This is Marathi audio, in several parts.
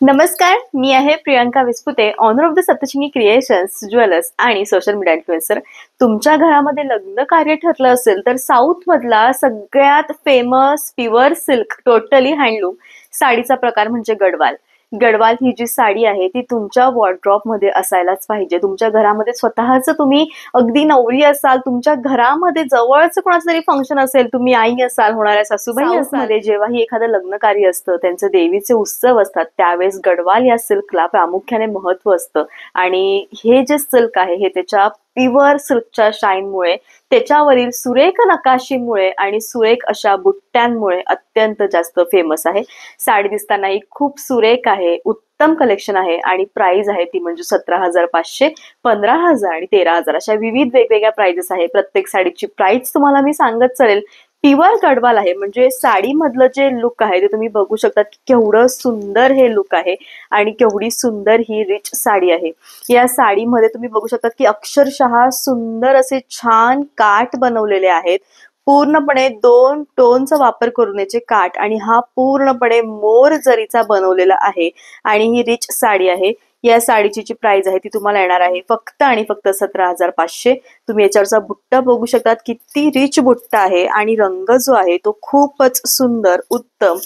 नमस्कार, मी आहे Priyanka Vispute, owner of the Saptashrungi creations, jewellers आणि सोशल मीडिया इन्फ्लुएन्सर. तुमच्या घरामध्ये लग्न कार्य ठरलं असेल तर साऊथ मधला सगळ्यात famous pure silk totally handloom साडीचा प्रकार म्हणजे गडवाल. गडवाल ही जी साडी आहे ती तुमच्या वॉर्डरोब मध्ये असायलाच पाहिजे. तुमच्या घरामध्ये स्वतःच तुम्ही अगदी नवरी असाल, तुमच्या घरामध्ये जवळच कोणाचं तरी फंक्शन असेल, तुम्ही आई असाल, होणाऱ्या सासूबाई असाल, जेव्हाही एखादं लग्न कार्य असतं, त्यांचे देवीचे उत्सव असतात, त्यावेळेस गडवाल या सिल्कला प्रामुख्याने महत्व असतं. आणि हे जे सिल्क आहे हे त्याच्या प्युअर सिल्कच्या शाईनमुळे, त्याच्यावरील सुरेख नकाशीमुळे आणि सुरेख अशा बुट्ट्यांमुळे अत्यंत जास्त फेमस आहे. साडी दिसतानाही खूप सुरेख आहे, उत्तम कलेक्शन आहे आणि प्राइस आहे ती म्हणजे 17,500, 15,000 आणि 13,000 अशा विविध वेगवेगळ्या प्राइजेस आहे. प्रत्येक साडीची प्राइस तुम्हाला मी सांगत चालेल. प्युअर गडवाल आहे म्हणजे साडी मधलं जे लुक आहे ते तुम्ही बघू शकता की केवढं सुंदर हे लुक आहे आणि केवढी सुंदर ही रिच साडी आहे. या साडीमध्ये तुम्ही बघू शकता की अक्षरशः सुंदर असे छान काठ बनवलेले आहेत. पूर्णपणे 2 टोनचा वापर करून याचे काठ आणि हा पूर्णपणे मोर जरीचा बनवलेला आहे आणि ही रिच साडी आहे. या साडीची जी प्राइस आहे ती तुम्हाला येणार आहे फक्त आणि फक्त 17,500. तुम्ही याच्यावरचा बुट्टा बघू शकतात, किती रिच बुट्टा आहे आणि रंग जो आहे तो खूपच सुंदर, उत्तम,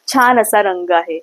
छान असा रंग आहे.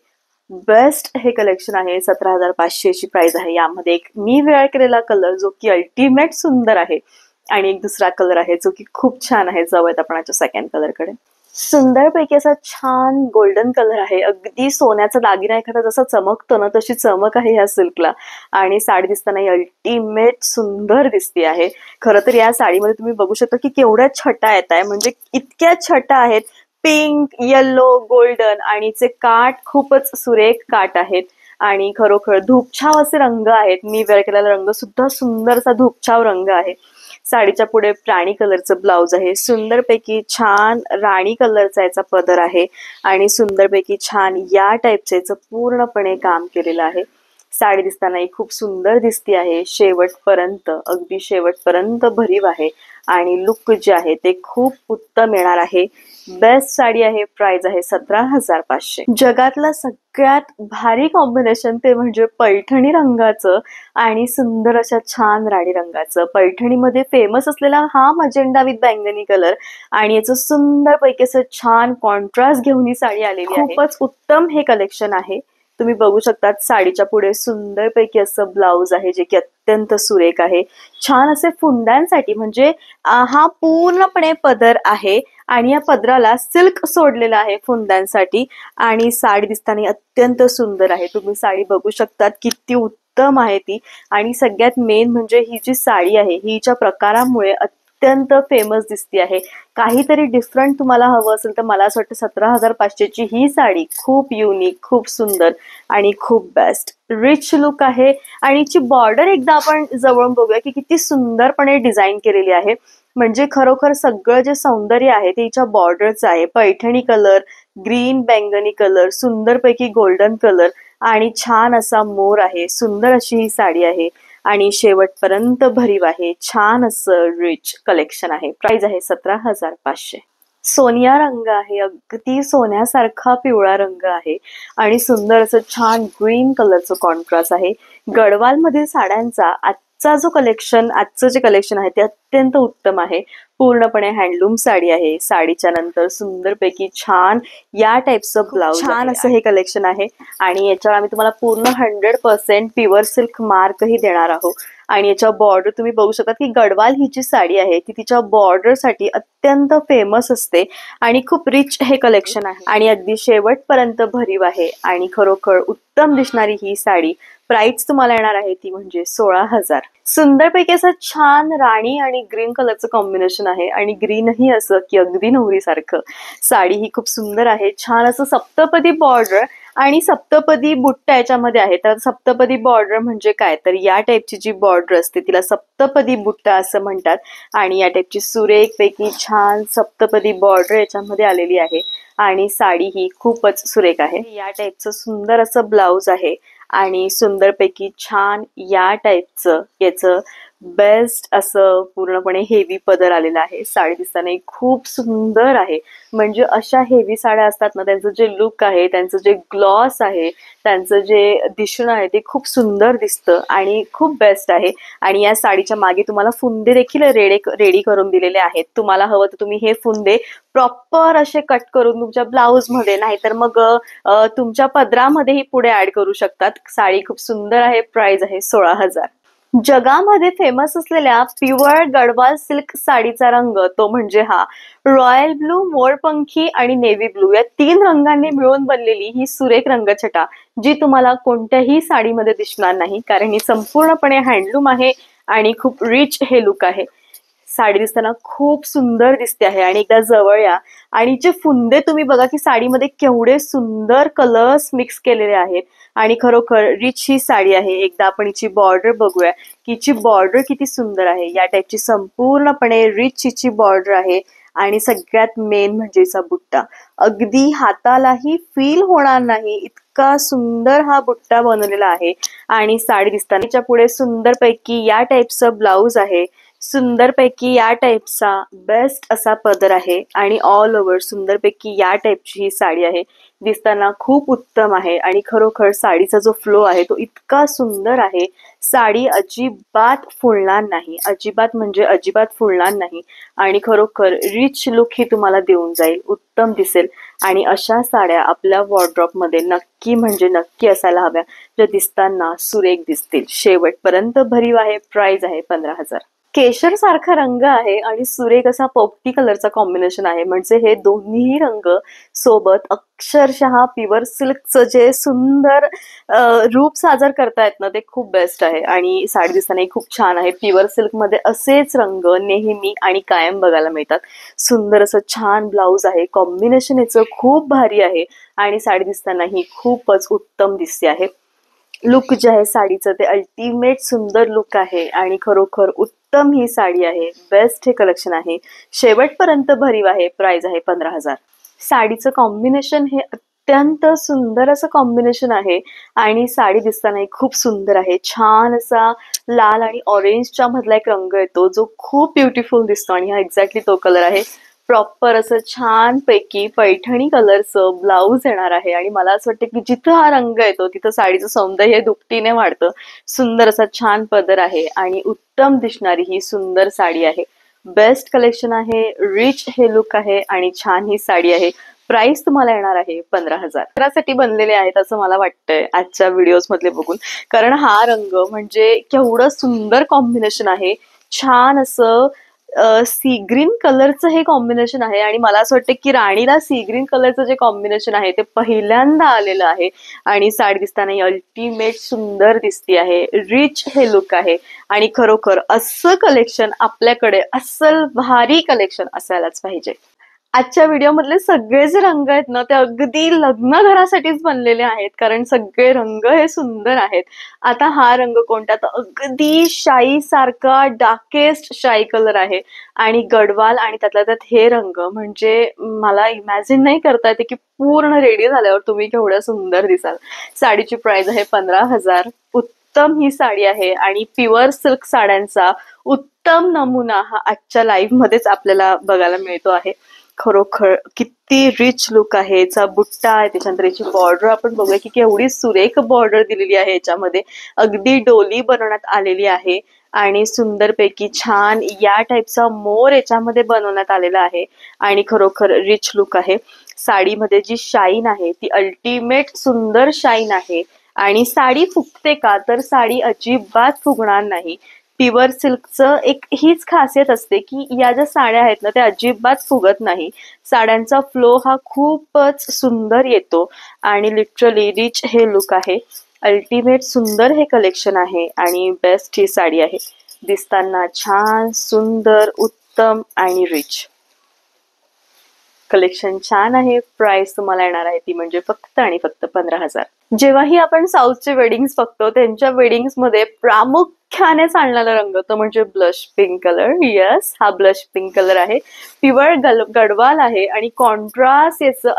बेस्ट हे कलेक्शन आहे. 17,500 ची प्राइस आहे. यामध्ये एक मी वेअर केलेला कलर जो की अल्टिमेट सुंदर आहे आणि एक दुसरा कलर आहे जो की खूप छान आहे. जाऊयात आपण याच्या सेकंड कलर कडे. सुंदरपैकी असा छान गोल्डन कलर आहे. अगदी सोन्याचा दागिना एखादा जसा चमकतो ना तशी चमक आहे ह्या सिल्कला आणि साडी दिसताना अल्टिमेट सुंदर दिसते आहे. खरं तर या साडीमध्ये तुम्ही बघू शकता की केवढ्या छटा येत आहे, म्हणजे इतक्या छटा आहेत, पिंक, येल्लो, गोल्डन आणि चे काठ खूपच सुरेख काठ आहेत आणि खरोखर धूपछाव असे रंग आहेत. मी वेअर केलेला रंग सुद्धा सुंदरसा धूपछाव रंग आहे. साडीच्या पुढे प्राणी कलरचं ब्लाउज आहे. सुंदरपैकी छान राणी कलरचा याचा पदर आहे आणि सुंदरपैकी छान या टाईपचं याचं पूर्णपणे काम केलेलं आहे. साडी दिसतानाही खूप सुंदर दिसती आहे. शेवटपर्यंत, अगदी शेवटपर्यंत भरीव आहे आणि लुक जे आहे ते खूप उत्तम येणार आहे. बेस्ट साडी आहे. प्राइस आहे 17,500. जगातला सगळ्यात भारी कॉम्बिनेशन ते म्हणजे पैठणी रंगाचं आणि सुंदर अशा छान राणी रंगाचं. पैठणीमध्ये फेमस असलेला हा मजेंडा विथ बैंगनी कलर आणि याचं सुंदरपैकी असं छान कॉन्ट्रास्ट घेऊन ही साडी आलेली आहे. खूपच उत्तम हे कलेक्शन आहे. तुम्ही बघू शकतात साडीच्या पुढे सुंदरपैकी असं ब्लाउज आहे जे की अत्यंत सुरेख आहे. छान असे फुंड्यांसाठी म्हणजे हा पूर्णपणे पदर आहे आणि या पदराला सिल्क सोडलेला आहे फुंद्यांसाठी आणि साडी दिसताना अत्यंत सुंदर आहे. तुम्ही साडी बघू शकतात किती उत्तम आहे ती आणि सगळ्यात मेन म्हणजे ही जी साडी आहे हिच्या प्रकारामुळे अत्यंत फेमस दिसती आहे. काहीतरी डिफरंट तुम्हाला हवं असेल तर मला असं वाटतं 17,500 ची ही साडी खूप युनिक, खूप सुंदर आणि खूप बेस्ट रिच लुक आहे. आणि हिची बॉर्डर एकदा आपण जवळून बघूया की किती सुंदरपणे डिझाईन केलेली आहे. म्हणजे खरोखर सगळं जे सौंदर्य आहे ते हिच्या बॉर्डरचं आहे. पैठणी कलर, ग्रीन बैंगनी कलर, सुंदरपैकी गोल्डन कलर आणि छान असा मोर आहे. सुंदर अशी ही साडी आहे आणि शेवटपर्यंत भरीव आहे. छान असं रिच कलेक्शन आहे. प्राइस आहे 17,500. सोनिया रंग आहे, अगदी सोन्यासारखा पिवळा रंग आहे आणि सुंदर असं छान ग्रीन कलरचं कॉन्ट्रास्ट आहे. गडवाल मधील साड्यांचा आजचं जे कलेक्शन आहे ते अत्यंत उत्तम आहे. पूर्णपणे हँडलूम साडी आहे. साडीच्या नंतर सुंदरपैकी छान या टाईपचं ब्लाउज, छान असं हे कलेक्शन आहे आणि याच्यावर आम्ही तुम्हाला पूर्ण 100% प्युअर सिल्क मार्कही देणार आहोत. आणि याच्या बॉर्डर तुम्ही बघू शकता की गडवाल ही जी साडी आहे ती तिच्या बॉर्डर साठी अत्यंत फेमस असते आणि खूप रिच हे कलेक्शन आहे आणि अगदी शेवटपर्यंत भरीव आहे आणि खरोखर उत्तम दिसणारी ही साडी. प्राइस तुम्हाला येणार आहे ती म्हणजे 16,000. सुंदरपैकी असं छान राणी आणि ग्रीन कलरचं कॉम्बिनेशन आहे आणि ग्रीनही असं की अगदी नवरीसारखं. साडी ही खूप सुंदर आहे. छान असं सप्तपदी बॉर्डर आणि सप्तपदी बुट्टा याच्यामध्ये आहे. तर सप्तपदी बॉर्डर म्हणजे काय, तर या टाईपची जी बॉर्डर असते तिला सप्तपदी बुट्टा असं म्हणतात आणि या टाईपची सुरेख पैकी छान सप्तपदी बॉर्डर याच्यामध्ये आलेली आहे आणि साडी ही खूपच सुरेख आहे. या टाईपचं सुंदर असं ब्लाउज आहे आणि सुंदरपैकी छान या टाईपचं याचं बेस्ट असं पूर्णपणे हेवी पदर आलेला आहे. साडी दिसताना खूप सुंदर आहे. म्हणजे अशा हेवी साड्या असतात ना, त्यांचं जे लुक आहे, त्यांचं जे ग्लॉस आहे, त्यांचं जे दिसणं आहे ते खूप सुंदर दिसतं आणि खूप बेस्ट आहे. आणि या साडीच्या मागे तुम्हाला फुंदे देखील रेडी करून दिलेले आहेत. तुम्हाला हवं तर तुम्ही हे फुंदे प्रॉपर असे कट करून तुमच्या ब्लाउज मध्ये नाहीतर मग तुमच्या पदरामध्येही पुढे ऍड करू शकतात. साडी खूप सुंदर आहे. प्राइस आहे 16,000. जगामध्ये फेमस असलेल्या प्युअर गडवाल सिल्क साडीचा रंग तो म्हणजे हा रॉयल ब्लू, मोरपंखी आणि नेव्ही ब्लू या 3 रंगांनी मिळून बनलेली ही सुरेख रंगछटा, जी तुम्हाला कोणत्याही साडीमध्ये दिसणार नाही, कारण ही संपूर्णपणे हँडलूम आहे आणि खूप रिच हे लुक आहे. साडी दिसताना खूप सुंदर दिसते आहे. आणि एकदा जवळ या आणि जे फुंदे तुम्ही बघा की साडीमध्ये केवढे सुंदर कलर्स मिक्स केलेले आहेत आणि खरोखर रिच ही साडी आहे. एकदा आपण हिची बॉर्डर बघूया की हिची बॉर्डर किती सुंदर आहे. या टाईपची संपूर्णपणे रिच हिची बॉर्डर आहे आणि सगळ्यात मेन म्हणजे हिचा बुट्टा अगदी हातालाही फील होणार नाही इतका सुंदर हा बुट्टा बनवलेला आहे. आणि साडी दिसताना पुढे सुंदरपैकी या टाईपचं ब्लाउज आहे. सुंदरपैकी या टाईपचा बेस्ट असा पदर आहे आणि ऑल ओव्हर सुंदरपैकी या टाईपची ही साडी आहे. दिसताना खूप उत्तम आहे आणि खरोखर साडीचा जो फ्लो आहे तो इतका सुंदर आहे. साडी अजिबात फुलणार नाही, अजिबात म्हणजे अजिबात फुलणार नाही आणि खरोखर रिच लुक ही तुम्हाला देऊन जाईल, उत्तम दिसेल. आणि अशा साड्या आपल्या वॉर्डरोब मध्ये नक्की म्हणजे नक्की असायला हव्या, ज्या दिसताना सुरेख दिसतील. शेवटपर्यंत भरीव आहे. प्राइस आहे 15,000. केशर सारखा रंग आहे आणि सुरेख असा पोपटी कलरचा कॉम्बिनेशन आहे. म्हणजे हे दोन्ही रंग सोबत अक्षरशः प्युअर सिल्कचं जे सुंदर रूप सादर करतायत ना ते खूप बेस्ट आहे. आणि साडी दिसताना खूप छान आहे. प्युअर सिल्क मध्ये असेच रंग नेहमी आणि कायम बघायला मिळतात. सुंदर असं छान ब्लाउज आहे. कॉम्बिनेशन याचं खूप भारी आहे आणि साडी दिसताना ही खूपच उत्तम दिसते आहे. लुक जे आहे साडीचं ते अल्टिमेट सुंदर लुक आहे आणि खरोखर उत्तम ही साडी आहे. बेस्ट हे कलेक्शन आहे. शेवटपर्यंत भरीव आहे. प्राइस आहे 15,000. साडीचं कॉम्बिनेशन हे अत्यंत सुंदर असं कॉम्बिनेशन आहे आणि साडी दिसताना खूप सुंदर आहे. छान असा लाल आणि ऑरेंजच्या मधला एक रंग येतो जो खूप ब्युटिफुल दिसतो आणि हा एक्झॅक्टली तो कलर आहे. प्रॉपर असं छान पैकी पैठणी कलरचं ब्लाऊज येणार आहे आणि मला असं वाटतं की जिथं हा रंग येतो तिथं साडीचं सौंदर्य दुपटीने वाढतं. सुंदर असा छान पदर आहे आणि उत्तम दिसणारी ही सुंदर साडी आहे. बेस्ट कलेक्शन आहे. रिच हे लुक आहे आणि छान ही साडी आहे. प्राइस तुम्हाला येणार आहे 15,000. त्यासाठी बनलेले आहेत असं मला वाटतंय आजच्या व्हिडिओज मधले बघून, कारण हा रंग म्हणजे केवढं सुंदर कॉम्बिनेशन आहे. छान असं सी ग्रीन कलरचं हे कॉम्बिनेशन आहे आणि मला असं वाटतं की राणीला सी ग्रीन कलरचं जे कॉम्बिनेशन आहे ते पहिल्यांदा आलेलं आहे आणि साडी दिसताना अल्टिमेट सुंदर दिसती आहे. रिच हे लुक आहे आणि खरोखर असं कलेक्शन आपल्याकडे अस्सल भारी कलेक्शन असायलाच पाहिजे. आजच्या व्हिडिओमधले सगळे जे रंग आहेत ना ते अगदी लग्न घरासाठीच बनलेले आहेत, कारण सगळे रंग हे सुंदर आहेत. आता हा रंग कोणता, तर अगदी शाई सारखा डार्केस्ट शाई कलर आहे आणि गडवाल आणि त्यातल्या त्यात हे रंग म्हणजे मला इमॅजिन नाही करता येते की पूर्ण रेडी झाल्यावर तुम्ही केवढ्या सुंदर दिसाल. साडीची प्राइस आहे 15,000. उत्तम ही साडी आहे आणि प्युअर सिल्क साड्यांचा उत्तम नमुना हा आजच्या लाईव्ह मध्येच आपल्याला बघायला मिळतो आहे. खरोखर किती रिच लुक आहे. याचा बुट्टा आहे, त्याच्यानंतर याची बॉर्डर आपण बघूया की केवढी सुरेख बॉर्डर दिलेली आहे. याच्यामध्ये अगदी डोली बनवण्यात आलेली आहे आणि सुंदरपैकी छान या टाईपचा मोर याच्यामध्ये बनवण्यात आलेला आहे आणि खरोखर रिच लुक आहे. साडीमध्ये जी शाईन आहे ती अल्टिमेट सुंदर शाईन आहे आणि साडी फुगते का, तर साडी अजिबात फुगणार नाही. प्युअर सिल्कचं एक हीच खासियत असते की या ज्या साड्या आहेत ना त्या अजिबात फुगत नाही. साड्यांचा फ्लो हा खूपच सुंदर येतो आणि लिटरली रिच हे लुक आहे. अल्टिमेट सुंदर हे कलेक्शन आहे आणि बेस्ट ही साडी आहे. दिसताना छान सुंदर उत्तम आणि रिच कलेक्शन छान आहे. प्राइस तुम्हाला येणार आहे ती म्हणजे फक्त आणि फक्त 15,000. जेव्हाही आपण साऊथचे वेडिंग्स बघतो त्यांच्या वेडिंग्स मध्ये प्रामुख्याने चालणारा रंग तो म्हणजे ब्लश पिंक कलर. यस, हा ब्लश पिंक कलर आहे. प्युअर गडवाल आहे आणि कॉन्ट्रास्ट याचं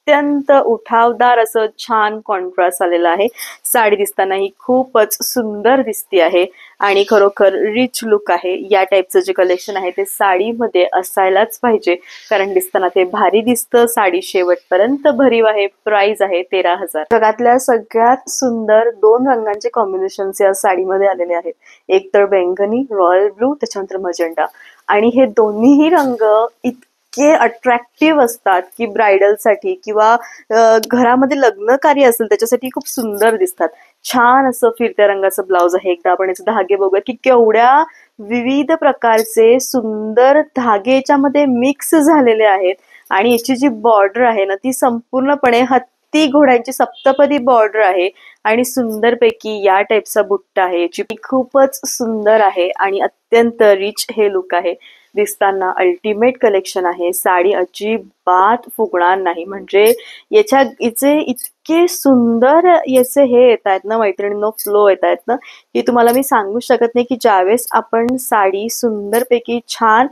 अत्यंत उठावदार असं छान कॉन्ट्रास्ट आलेला आहे. साडी दिसताना ही खूपच सुंदर दिसते आहे आणि खरोखर रिच लुक आहे. या टाईपचं जे कलेक्शन आहे ते साडीमध्ये असायलाच पाहिजे, कारण दिसताना ते भारी दिसतं. साडी शेवटपर्यंत भरीव आहे. प्राइस आहे 13,000. जगातल्या सगळ्यात सुंदर 2 रंगांचे कॉम्बिनेशन या साडीमध्ये आलेले आहेत. एक तर बैंगनी रॉयल ब्लू, त्याच्यानंतर मजेंडा. आणि हे दोन्हीही रंग इतके अट्रॅक्टिव्ह असतात की ब्रायडलसाठी किंवा घरामध्ये लग्न कार्य असेल त्याच्यासाठी खूप सुंदर दिसतात. छान असं फिरत्या रंगाचं ब्लाउज आहे. एकदा आपण याचे धागे बघूया की केवढ्या विविध प्रकारचे सुंदर धागे याच्यामध्ये मिक्स झालेले आहेत. आणि याची जी बॉर्डर आहे ना ती संपूर्णपणे हत्ती घोड्यांची सप्तपदी बॉर्डर आहे आणि सुंदरपैकी या टाईपचा बुट्टा आहे. याची खूपच सुंदर आहे आणि अत्यंत रिच हे लुक आहे. दिसताना अल्टिमेट कलेक्शन आहे. साडी अजिबात फुगणार नाही. म्हणजे याचे इतके सुंदर याचे हे येत आहेत ना मैत्रिणींनो, फ्लो येत आहेत ना, की तुम्हाला मी सांगू शकत नाही की ज्यावेळेस आपण साडी सुंदरपैकी छान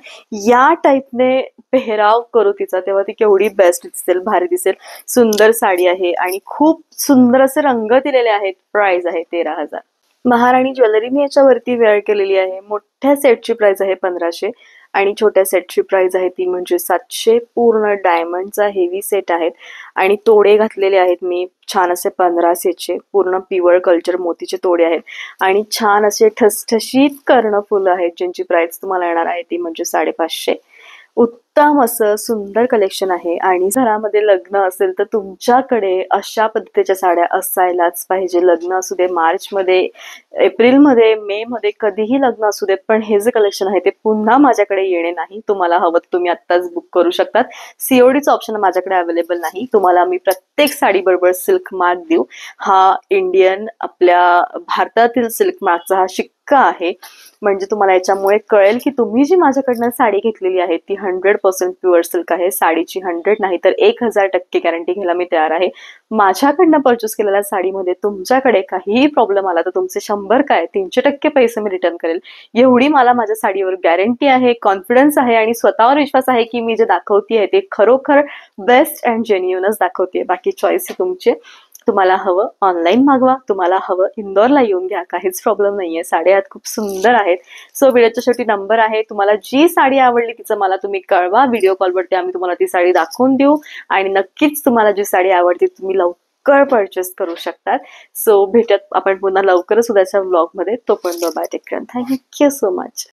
या टाईपने पेहराव करू तिचा तेव्हा ती केवढी बेस्ट दिसेल, भारी दिसेल. सुंदर साडी आहे आणि खूप सुंदर असे रंग दिलेले आहेत. प्राइस आहे 13,000. महाराणी ज्वेलरी मी याच्यावरती वेअर केलेली आहे. मोठ्या सेटची प्राइस आहे 1500 आणि छोट्या सेटची प्राइस आहे ती म्हणजे 700. पूर्ण डायमंडचा हेवी सेट आहेत आणि तोडे घातलेले आहेत मी छान असे 1500चे. पूर्ण प्युअर कल्चर मोतीचे तोडे आहेत आणि छान असे ठसठशीत कर्णफुलं आहेत ज्यांची प्राइस तुम्हाला येणार आहे ती म्हणजे 550. उत्तम असं सुंदर कलेक्शन आहे आणि घरामध्ये लग्न असेल तर तुमच्याकडे अशा पद्धतीच्या साड्या असायलाच पाहिजे. लग्न असू दे मार्चमध्ये, एप्रिलमध्ये, मे मध्ये, कधीही लग्न असू देत, पण हे जे कलेक्शन आहे ते पुन्हा माझ्याकडे येणे नाही. तुम्हाला हवं तुम्ही आत्ताच बुक करू शकतात. सीओडीचं ऑप्शन माझ्याकडे अवेलेबल नाही. तुम्हाला मी प्रत्येक साडी बरोबर सिल्क मार्क देऊ. हा इंडियन आपल्या भारतातील सिल्क मार्कचा हा शिक्का आहे. म्हणजे तुम्हाला याच्यामुळे कळेल की तुम्ही जी माझ्याकडनं साडी घेतलेली आहे ती 100% प्युअर सिल्क आहे. साडीची 100 नाही तर 1000% गॅरंटी घ्यायला मी तयार आहे. माझ्याकडनं परचेस केलेल्या साडीमध्ये तुमच्याकडे काहीही प्रॉब्लेम आला तर तुमचे 100 काय 300% पैसे मी रिटर्न करेल. एवढी मला माझ्या साडीवर गॅरंटी आहे, कॉन्फिडन्स आहे आणि स्वतःवर विश्वास आहे की मी जे दाखवते ते खरोखर बेस्ट अँड जेन्युइनच दाखवते. बाकी चॉईस तुमची. तुम्हाला हवं ऑनलाईन मागवा, तुम्हाला हवं इंदोरला येऊन घ्या, काहीच प्रॉब्लेम नाहीये. साड्या खूप सुंदर आहेत. सो व्हिडिओच्या शेवटी नंबर आहे. तुम्हाला जी साडी आवडली तिचं मला तुम्ही कळवा. व्हिडिओ कॉलवरती आम्ही तुम्हाला ती साडी दाखवून देऊ आणि नक्कीच तुम्हाला जी साडी आवडते तुम्ही लवकर परचेस करू शकतात. सो भेटत आपण पुन्हा लवकरच उद्याच्या व्लॉगमध्ये. तोपर्यंत bye, take care. Thank you so much.